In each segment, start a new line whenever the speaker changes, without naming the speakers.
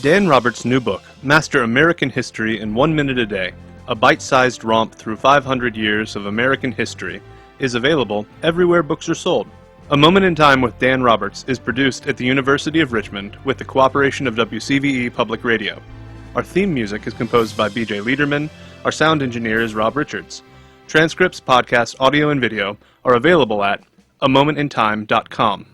Dan Roberts' new book, Master American History in 1 Minute a Day, a bite-sized romp through 500 years of American history, is available everywhere books are sold. A Moment in Time with Dan Roberts is produced at the University of Richmond with the cooperation of WCVE Public Radio. Our theme music is composed by B.J. Liederman. Our sound engineer is Rob Richards. Transcripts, podcasts, audio, and video are available at amomentintime.com.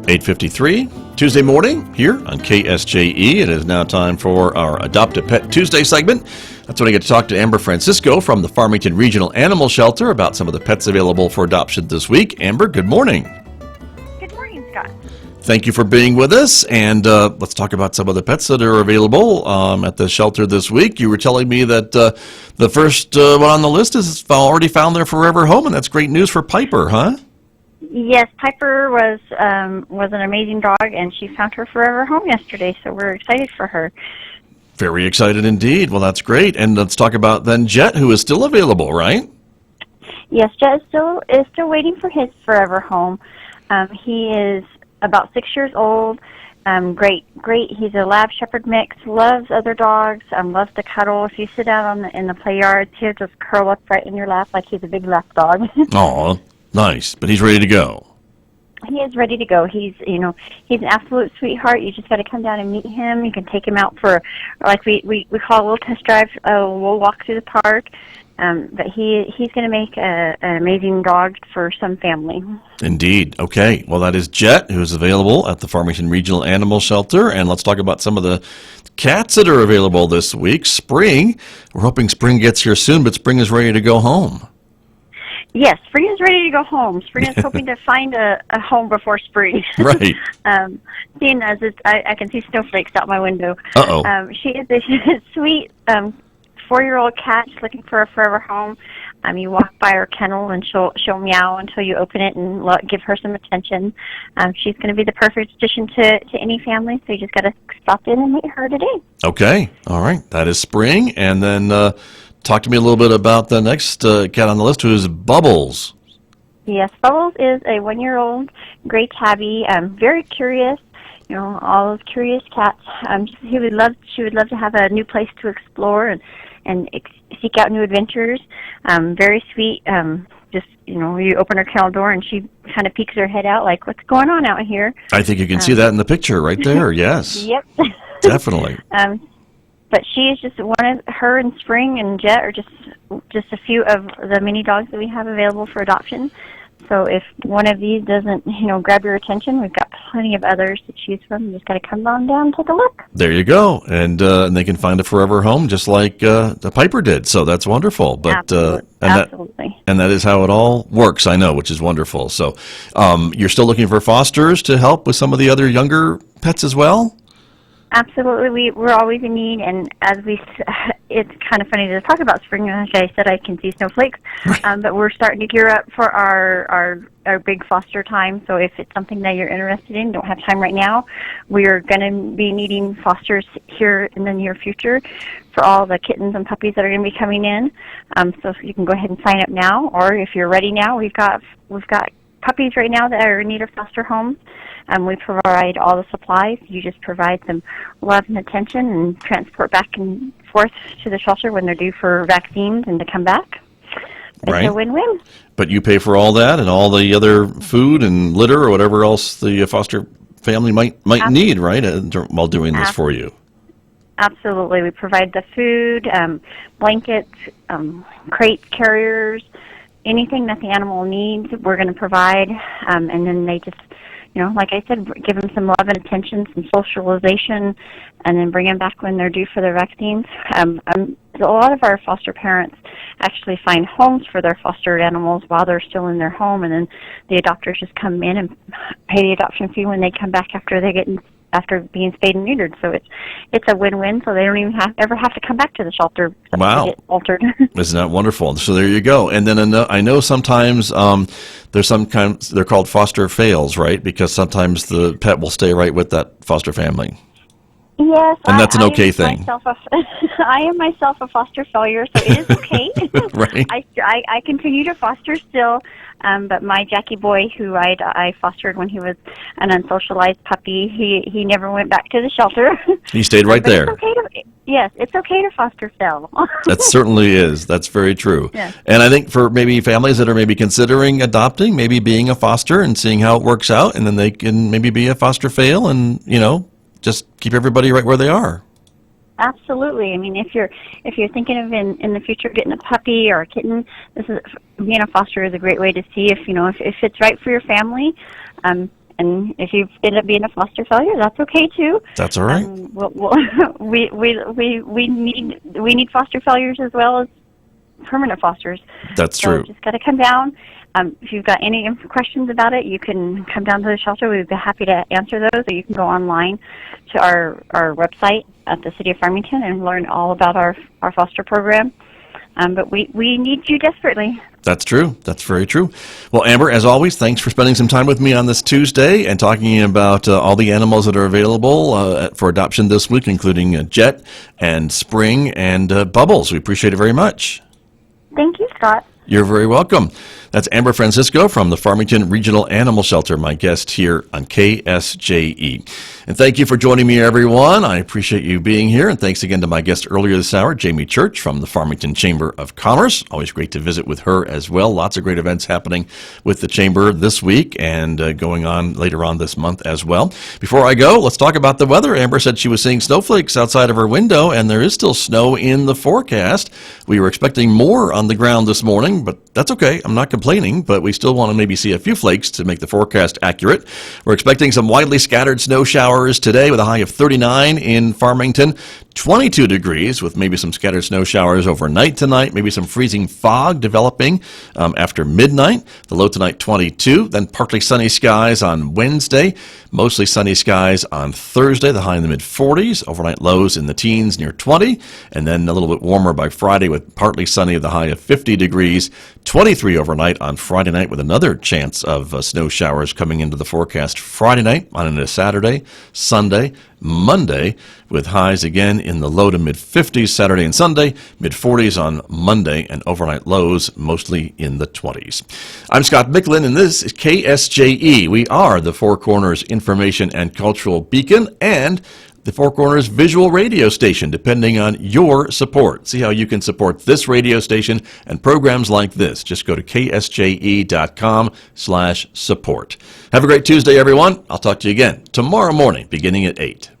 (8:53) Tuesday morning here on KSJE. It is now time for our Adopt a Pet Tuesday segment. That's when I get to talk to Amber Francisco from the Farmington Regional Animal Shelter about some of the pets available for adoption this week. Amber, good morning.
Good morning, Scott.
Thank you for being with us, and let's talk about some of the pets that are available at the shelter this week. You were telling me that the first one on the list is already found their forever home, and that's great news for Piper, huh?
Yes, Piper was an amazing dog, and she found her forever home yesterday, so we're excited for her.
Very excited indeed. Well, that's great. And let's talk about then Jet, who is still available, right?
Yes, Jet is still waiting for his forever home. He is about 6 years old. Great. He's a lab shepherd mix. Loves other dogs. Loves to cuddle. If you sit down in the play yard, he'll just curl up right in your lap like he's a big lap dog.
Oh, nice. But he's ready to go.
He is ready to go. He's an absolute sweetheart. You just got to come down and meet him. You can take him out for, like we call a little test drive. We'll walk through the park. But he's going to make an amazing dog for some family. Indeed.
Okay. Well, that is Jet, who is available at the Farmington Regional Animal Shelter. And let's talk about some of the cats that are available this week. Spring. We're hoping Spring gets here soon, but Spring is ready to go home.
Yes, Spring is ready to go home. Spring is hoping to find a home before spring.
Right.
Seeing as I can see snowflakes out my window.
Uh-oh.
She is a sweet 4-year-old cat. She's looking for a forever home. You walk by her kennel and she'll meow until you open it and give her some attention. She's going to be the perfect addition to any family, so you just got to stop in and meet her today.
Okay. All right. That is Spring. And then talk to me a little bit about the next cat on the list, who is Bubbles.
Yes, Bubbles is a 1-year-old gray tabby. Very curious. All those curious cats. She would love to have a new place to explore and seek out new adventures. Very sweet. You open her kennel door and she kind of peeks her head out like, what's going on out here?
I think you can see that in the picture right there. Yes.
Yep.
Definitely.
But she is just her and Spring and Jet are just a few of the many dogs that we have available for adoption. So if one of these doesn't, grab your attention, we've got plenty of others to choose from. You just got to come on down and take a look.
There you go. And they can find a forever home just like the Piper did. So that's wonderful. But
Absolutely.
And that is how it all works, I know, which is wonderful. So you're still looking for fosters to help with some of the other younger pets as well?
Absolutely, we're always in need, and it's kind of funny to talk about spring. Like I said, I can see snowflakes, but we're starting to gear up for our big foster time. So if it's something that you're interested in, don't have time right now, we are going to be needing fosters here in the near future for all the kittens and puppies that are going to be coming in. So you can go ahead and sign up now, or if you're ready now, we've got puppies right now that are in need of foster homes. We provide all the supplies. You just provide some love and attention and transport back and forth to the shelter when they're due for vaccines and to come back.
Right.
It's a win-win.
But you pay for all that and all the other food and litter or whatever else the foster family might need, right, while doing this for you. Absolutely.
We provide the food, blankets, crate carriers, anything that the animal needs, we're going to provide. And then they just, like I said, give them some love and attention, some socialization, and then bring them back when they're due for their vaccines. A lot of our foster parents actually find homes for their foster animals while they're still in their home, and then the adopters just come in and pay the adoption fee when they come back after being spayed and neutered. So it's a win-win. So they don't even ever have to come back to the shelter.
Wow,
to get altered.
Isn't that wonderful? So there you go. And then I know sometimes there's some kind. They're called foster fails, right? Because sometimes the pet will stay right with that foster family.
Yes,
And that's an okay thing.
I am myself a foster failure, so it is okay.
Right.
I continue to foster still, but my Jackie boy, who I fostered when he was an unsocialized puppy, he never went back to the shelter.
He stayed right there.
It's okay to foster still.
That certainly is. That's very true.
Yes.
And I think for maybe families that are maybe considering adopting, maybe being a foster and seeing how it works out, and then they can maybe be a foster fail and, just keep everybody right where they are.
Absolutely. I mean, if you're thinking of in the future getting a puppy or a kitten, being a foster is a great way to see if it's right for your family. And if you end up being a foster failure, that's okay too.
That's all right.
We need foster failures as well as permanent fosters.
That's
so
true.
Just got to come down. If you've got any questions about it, you can come down to the shelter. We'd be happy to answer those, or you can go online to our website at the City of Farmington and learn all about our foster program. But we need you desperately.
That's true. That's very true. Well, Amber, as always, thanks for spending some time with me on this Tuesday and talking about all the animals that are available for adoption this week, including Jet and Spring and Bubbles. We appreciate it very much.
Thank you, Scott.
You're very welcome. That's Amber Francisco from the Farmington Regional Animal Shelter, my guest here on KSJE. And thank you for joining me, everyone. I appreciate you being here. And thanks again to my guest earlier this hour, Jamie Church from the Farmington Chamber of Commerce. Always great to visit with her as well. Lots of great events happening with the Chamber this week and going on later on this month as well. Before I go, let's talk about the weather. Amber said she was seeing snowflakes outside of her window, and there is still snow in the forecast. We were expecting more on the ground this morning, but that's okay. I'm not complaining, but we still want to maybe see a few flakes to make the forecast accurate. We're expecting some widely scattered snow showers today with a high of 39 in Farmington, 22 degrees with maybe some scattered snow showers overnight tonight, maybe some freezing fog developing after midnight. The low tonight 22, then partly sunny skies on Wednesday, mostly sunny skies on Thursday, the high in the mid-40s, overnight lows in the teens near 20, and then a little bit warmer by Friday with partly sunny with a high of 50 degrees, 23 overnight on Friday night with another chance of snow showers coming into the forecast Friday night on into Saturday, Sunday, Monday, with highs again in the low to mid-50s Saturday and Sunday, mid-40s on Monday, and overnight lows mostly in the 20s. I'm Scott Micklin, and this is KSJE. We are the Four Corners Information and Cultural Beacon and the Four Corners visual radio station, depending on your support. See how you can support this radio station and programs like this. Just go to ksje.com/support. Have a great Tuesday, everyone. I'll talk to you again tomorrow morning, beginning at 8.